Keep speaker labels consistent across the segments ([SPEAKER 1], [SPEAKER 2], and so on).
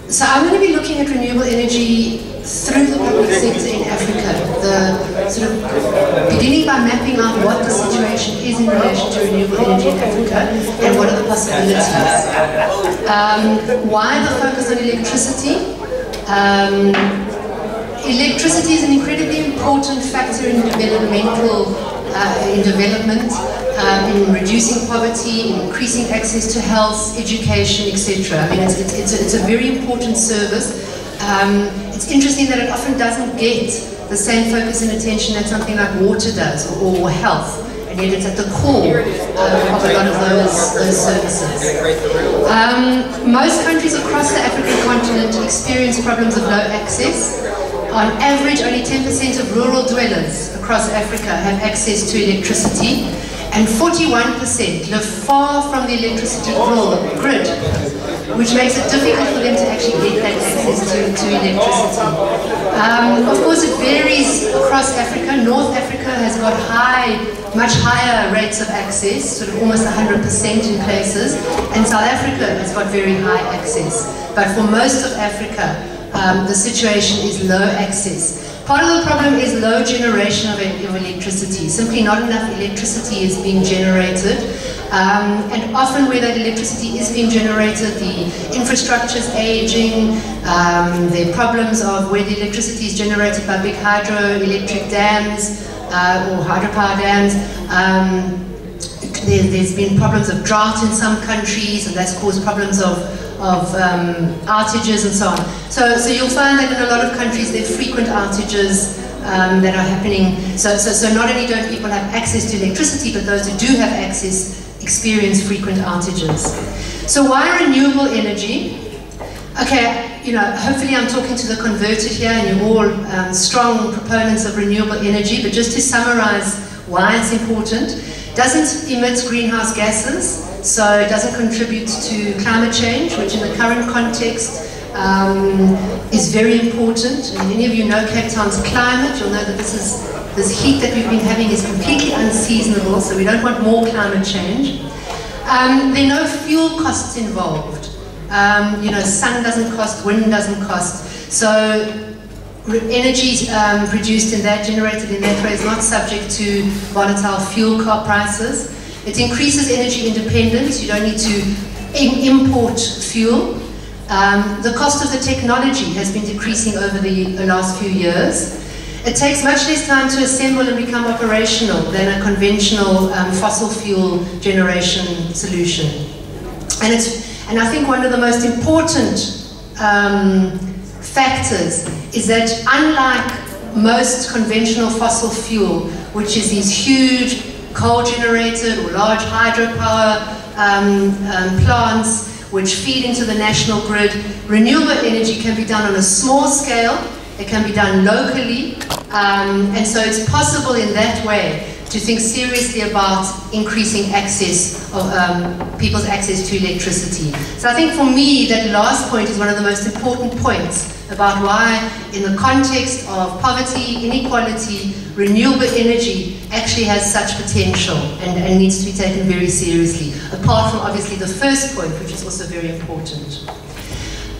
[SPEAKER 1] So I'm going to be looking at renewable energy through the public sector in Africa, the sort of beginning by mapping out what the situation is in relation to renewable energy in Africa and what are the possibilities. Why the focus on electricity? Electricity is an incredibly important factor in developmental, in development, in reducing poverty, in increasing access to health, education, etc. I mean, it's a very important service. It's interesting that it often doesn't get the same focus and attention that something like water does, or health, and yet it's at the core of a lot of those services. Most countries across the African continent experience problems of low access. On average, only 10% of rural dwellers across Africa have access to electricity, and 41% live far from the electricity grid, which makes it difficult for them to actually get that access to electricity. Of course, it varies across Africa. North Africa has got much higher rates of access, sort of almost 100% in places, and South Africa has got very high access. But for most of Africa, the situation is low access. Part of the problem is low generation of electricity. Simply not enough electricity is being generated. And often where that electricity is being generated, the infrastructure is aging, there are problems of where the electricity is generated by big hydroelectric dams or hydropower dams. There's been problems of drought in some countries, and that's caused problems of outages and so on. So you'll find that in a lot of countries there are frequent outages that are happening. So not only don't people have access to electricity, but those who do have access experience frequent outages. So why renewable energy? Okay, you know, hopefully I'm talking to the converted here, and you're all strong proponents of renewable energy, but just to summarize why it's important. Doesn't emit greenhouse gases, so it doesn't contribute to climate change, which in the current context is very important. And many of you know Cape Town's climate. You'll know that this heat that we've been having is completely unseasonable, so we don't want more climate change. There are no fuel costs involved. You know, sun doesn't cost, wind doesn't cost. So energy produced in that, generated in that way, is not subject to volatile fuel prices. It increases energy independence. You don't need to import fuel. The cost of the technology has been decreasing over the last few years. It takes much less time to assemble and become operational than a conventional fossil fuel generation solution. And I think one of the most important factors is that unlike most conventional fossil fuel, which is these huge coal-generated or large hydropower plants which feed into the national grid, renewable energy can be done on a small scale, it can be done locally, and so it's possible in that way to think seriously about increasing access of people's access to electricity. So I think for me that last point is one of the most important points about why in the context of poverty, inequality, renewable energy actually has such potential and needs to be taken very seriously, apart from obviously the first point, which is also very important.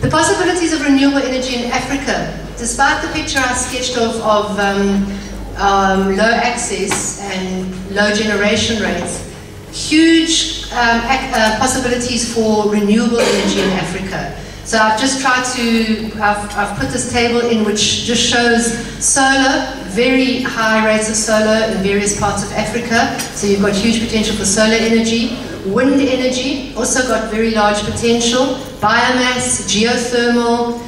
[SPEAKER 1] The possibilities of renewable energy in Africa, despite the picture I sketched of low access and low generation rates, huge possibilities for renewable energy in Africa. So I've just tried to, I've put this table in which just shows solar, very high rates of solar in various parts of Africa. So you've got huge potential for solar energy. Wind energy, also got very large potential. Biomass, geothermal,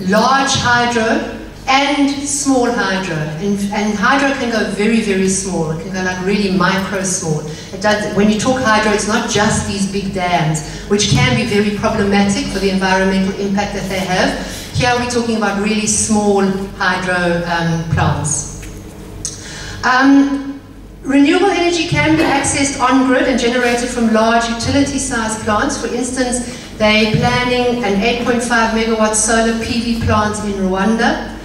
[SPEAKER 1] large hydro, and small hydro. And hydro can go very, very small. It can go like really micro small. It does, when you talk hydro, it's not just these big dams, which can be very problematic for the environmental impact that they have. Here we're talking about really small hydro plants. Renewable energy can be accessed on-grid and generated from large utility-sized plants. For instance, they're planning an 8.5 megawatt solar PV plant in Rwanda.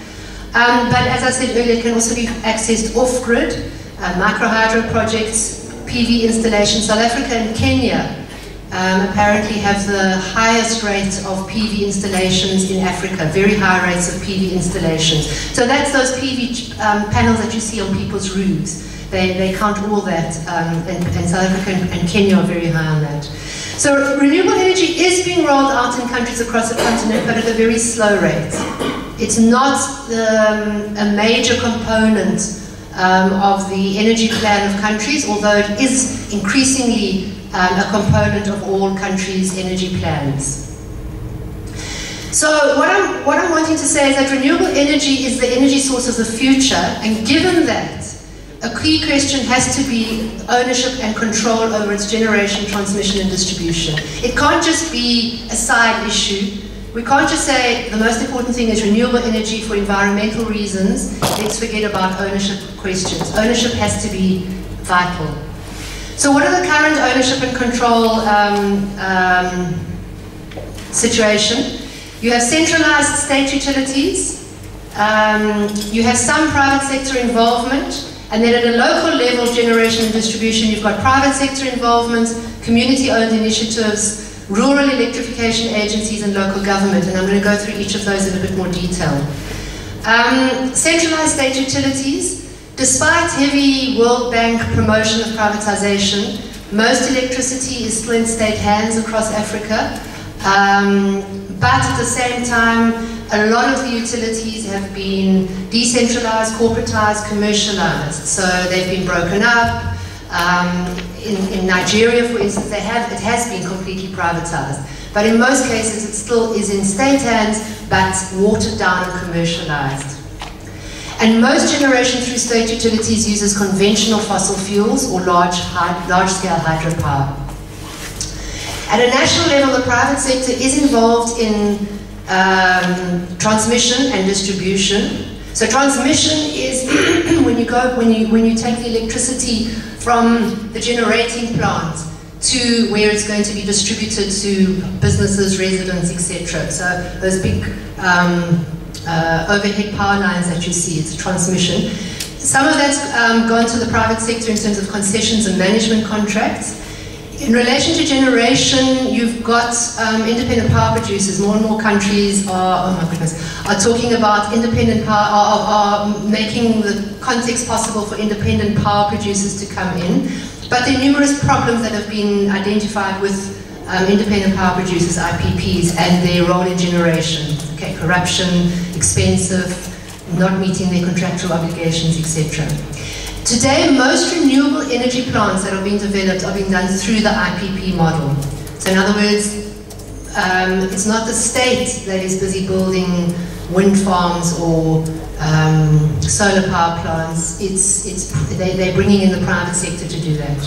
[SPEAKER 1] But as I said earlier, it can also be accessed off-grid, micro-hydro projects, PV installations. South Africa and Kenya apparently have the highest rate of PV installations in Africa, very high rates of PV installations. So that's those PV panels that you see on people's roofs. They count all that, and South Africa and Kenya are very high on that. So renewable energy is being rolled out in countries across the continent, but at a very slow rate. It's not a major component of the energy plan of countries, although it is increasingly a component of all countries' energy plans. So what I'm wanting to say is that renewable energy is the energy source of the future, and given that, a key question has to be ownership and control over its generation, transmission and distribution. It can't just be a side issue. We can't just say the most important thing is renewable energy for environmental reasons. Let's forget about ownership questions. Ownership has to be vital. So what are the current ownership and control situation? You have centralized state utilities. You have some private sector involvement. And then at a local level, generation and distribution, you've got private sector involvement, community-owned initiatives, rural electrification agencies, and local government. And I'm going to go through each of those in a bit more detail. Centralized state utilities, despite heavy World Bank promotion of privatization, most electricity is still in state hands across Africa. But at the same time, a lot of the utilities have been decentralized, corporatized, commercialized. So they've been broken up. In Nigeria, for instance, it has been completely privatized. But in most cases, it still is in state hands, but watered down and commercialized. And most generation through state utilities uses conventional fossil fuels or large-scale hydropower. At a national level, the private sector is involved in transmission and distribution. So transmission is when you take the electricity from the generating plant to where it's going to be distributed to businesses, residents, etc. So those big overhead power lines that you see, it's a transmission. Some of that's gone to the private sector in terms of concessions and management contracts. In relation to generation, you've got independent power producers. More and more countries are, oh my goodness, are talking about independent power, are making the context possible for independent power producers to come in. But there are numerous problems that have been identified with independent power producers, IPPs, and their role in generation. Okay, corruption, expensive, not meeting their contractual obligations, etc. Today, most renewable energy plants that are being developed are being done through the IPP model. So in other words, it's not the state that is busy building wind farms or solar power plants. They're bringing in the private sector to do that.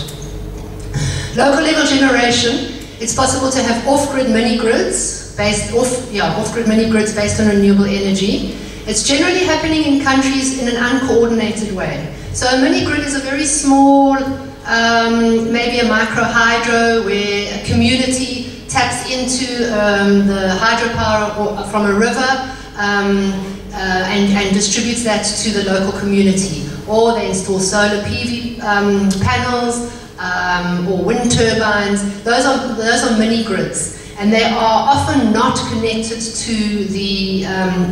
[SPEAKER 1] Local level generation, it's possible to have off-grid mini-grids off-grid mini-grids based on renewable energy. It's generally happening in countries in an uncoordinated way. So a mini-grid is a very small, maybe a micro-hydro where a community taps into the hydropower from a river and distributes that to the local community. Or they install solar PV panels or wind turbines. Those are mini-grids. And they are often not connected to the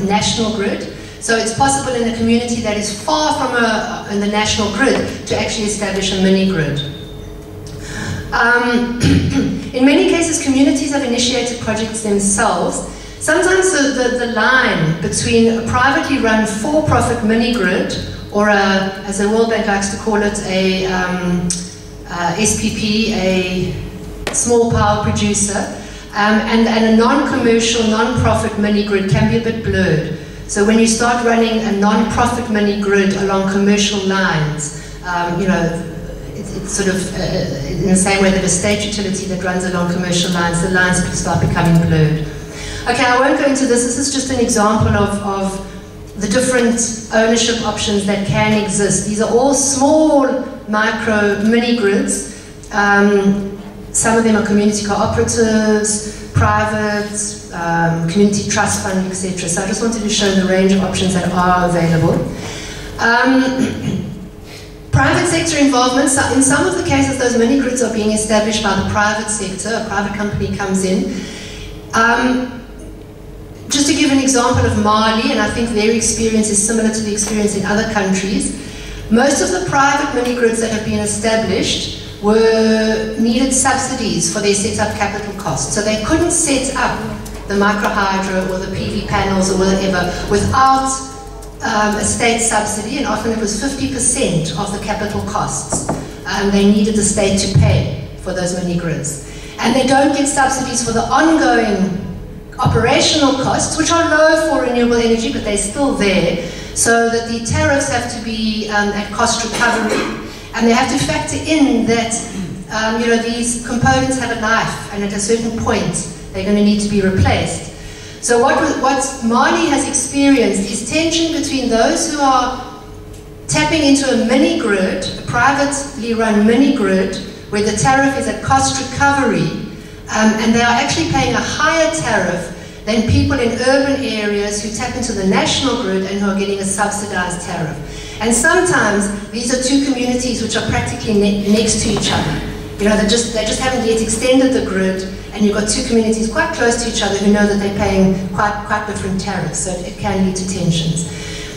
[SPEAKER 1] national grid. So it's possible in a community that is far from the national grid to actually establish a mini-grid. In many cases, communities have initiated projects themselves. Sometimes the line between a privately run for-profit mini-grid, or as the World Bank likes to call it, a SPP, a small power producer, and a non-commercial, non-profit mini-grid can be a bit blurred. So when you start running a non-profit mini-grid along commercial lines, it's sort of in the same way that a state utility that runs along commercial lines, the lines start becoming blurred. Okay, I won't go into this. This is just an example of the different ownership options that can exist. These are all small, micro, mini-grids. Some of them are community cooperatives, private, community trust fund, etc. So I just wanted to show the range of options that are available. Private sector involvement, so in some of the cases those mini grids are being established by the private sector, a private company comes in. Just to give an example of Mali, and I think their experience is similar to the experience in other countries, most of the private mini grids that have been established needed subsidies for their set-up capital costs. So they couldn't set up the microhydro or the PV panels or whatever without a state subsidy, and often it was 50% of the capital costs. They needed the state to pay for those mini grids. And they don't get subsidies for the ongoing operational costs, which are low for renewable energy, but they're still there, so that the tariffs have to be at cost recovery, and they have to factor in that you know, these components have a life, and at a certain point they're going to need to be replaced. So what Mali has experienced is tension between those who are tapping into a mini grid, a privately run mini grid, where the tariff is at cost recovery, and they are actually paying a higher tariff than people in urban areas who tap into the national grid and who are getting a subsidized tariff. And sometimes these are two communities which are practically next to each other. You know, they just haven't yet extended the grid, and you've got two communities quite close to each other who know that they're paying quite different tariffs, so it can lead to tensions.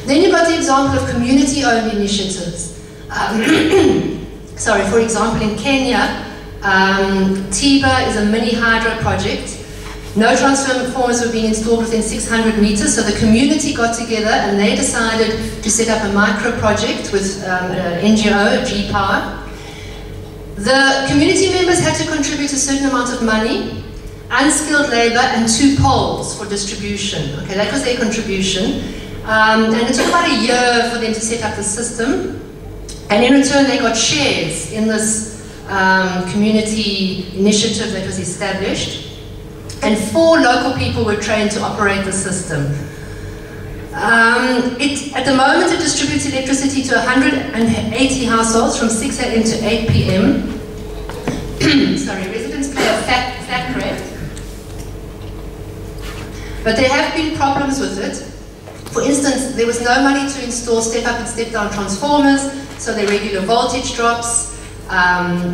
[SPEAKER 1] Then you've got the example of community-owned initiatives. Sorry, for example, in Kenya, Tiba is a mini hydro project. No transformers were being installed within 600 meters, so the community got together and they decided to set up a micro project with an NGO, G-Power. The community members had to contribute a certain amount of money, unskilled labor, and 2 poles for distribution. Okay, that was their contribution. And it took quite a year for them to set up the system. And in return, they got shares in this community initiative that was established. And 4 local people were trained to operate the system. At the moment, it distributes electricity to 180 households from 6 a.m. to 8 p.m. Sorry, residents pay a flat rate. But there have been problems with it. For instance, there was no money to install step-up and step-down transformers, so there are regular voltage drops.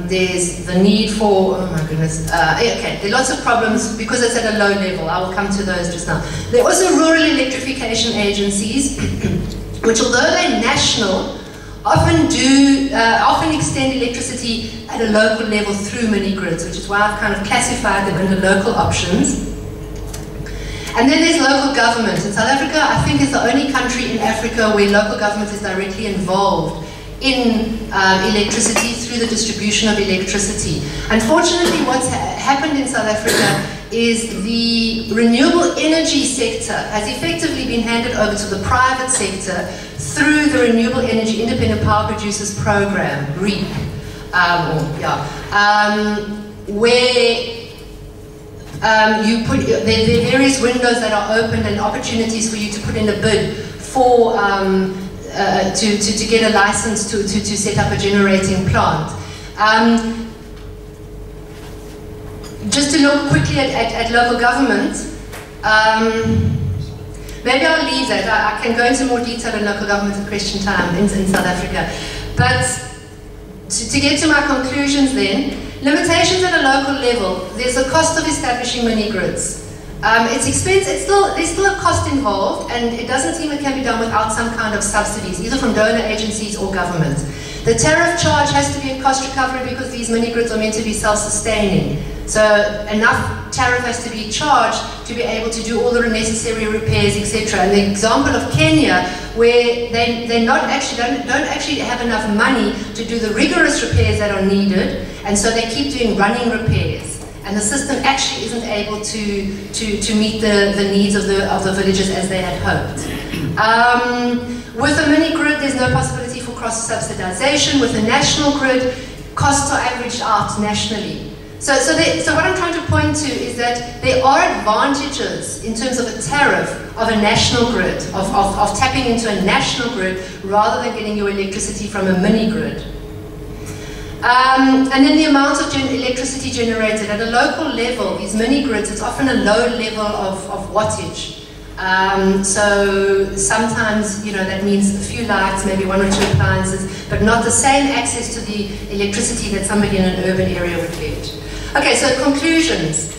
[SPEAKER 1] There's the need for, oh my goodness, okay, there are lots of problems because it's at a low level. I will come to those just now. There are also rural electrification agencies, which although they're national, often extend electricity at a local level through mini grids, which is why I've kind of classified them under local options. And then there's local government. In South Africa, I think it's the only country in Africa where local government is directly involved in electricity through the distribution of electricity. Unfortunately, what's happened in South Africa is the renewable energy sector has effectively been handed over to the private sector through the Renewable Energy Independent Power Producers Program, REAP, where you put, there are various windows that are opened and opportunities for you to put in a bid for to get a license to set up a generating plant. Just to look quickly at local government, maybe I'll leave that. I can go into more detail on local government at question time in South Africa. But to get to my conclusions then, limitations at a local level, there's a cost of establishing mini grids. It's expensive, there's still a cost involved, and it doesn't seem it can be done without some kind of subsidies, either from donor agencies or government. The tariff charge has to be at cost recovery because these mini grids are meant to be self-sustaining. So enough tariff has to be charged to be able to do all the necessary repairs, etc. And the example of Kenya, where they don't actually have enough money to do the rigorous repairs that are needed, and so they keep doing running repairs. And the system actually isn't able to meet the needs of the villages as they had hoped. With a mini grid, there's no possibility for cross-subsidization. With a national grid, costs are averaged out nationally. So what I'm trying to point to is that there are advantages in terms of a tariff of a national grid, of tapping into a national grid rather than getting your electricity from a mini grid. And then the amount of electricity generated at a local level, these mini grids, it's often a low level of wattage. So sometimes, you know, that means a few lights, maybe 1 or 2 appliances, but not the same access to the electricity that somebody in an urban area would get. Okay, so conclusions.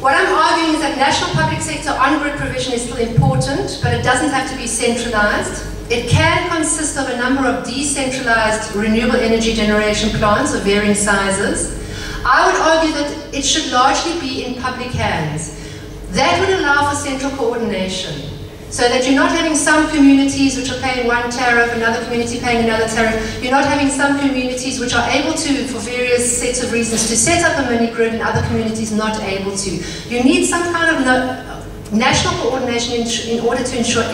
[SPEAKER 1] What I'm arguing is that national public sector on-grid provision is still important, but it doesn't have to be centralized. It can consist of a number of decentralized renewable energy generation plants of varying sizes. I would argue that it should largely be in public hands. That would allow for central coordination, so that you're not having some communities which are paying one tariff, another community paying another tariff. You're not having some communities which are able to, for various sets of reasons, to set up a mini-grid and other communities not able to. You need some kind of national coordination in order to ensure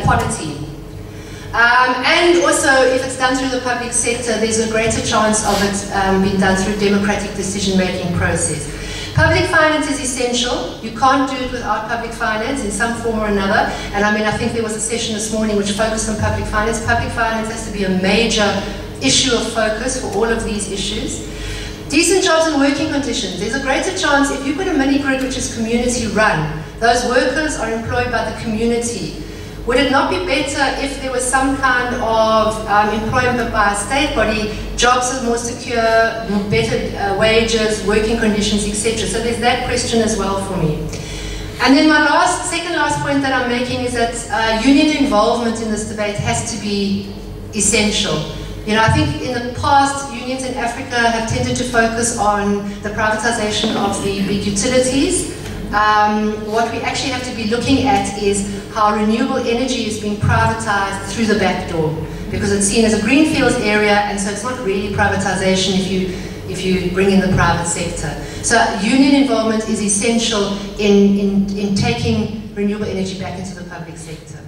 [SPEAKER 1] equality. And also, if it's done through the public sector, there's a greater chance of it being done through democratic decision-making process. Public finance is essential. You can't do it without public finance in some form or another. And I mean, I think there was a session this morning which focused on public finance. Public finance has to be a major issue of focus for all of these issues. Decent jobs and working conditions. There's a greater chance if you've got a mini-grid which is community-run, those workers are employed by the community. Would it not be better if there was some kind of employment by a state body, jobs are more secure, better wages, working conditions, etc. So there's that question as well for me. And then my second last point that I'm making is that union involvement in this debate has to be essential. You know, I think in the past, unions in Africa have tended to focus on the privatization of the big utilities. What we actually have to be looking at is how renewable energy is being privatized through the back door, because it's seen as a greenfield area, and so it's not really privatization if you bring in the private sector. So union involvement is essential in taking renewable energy back into the public sector.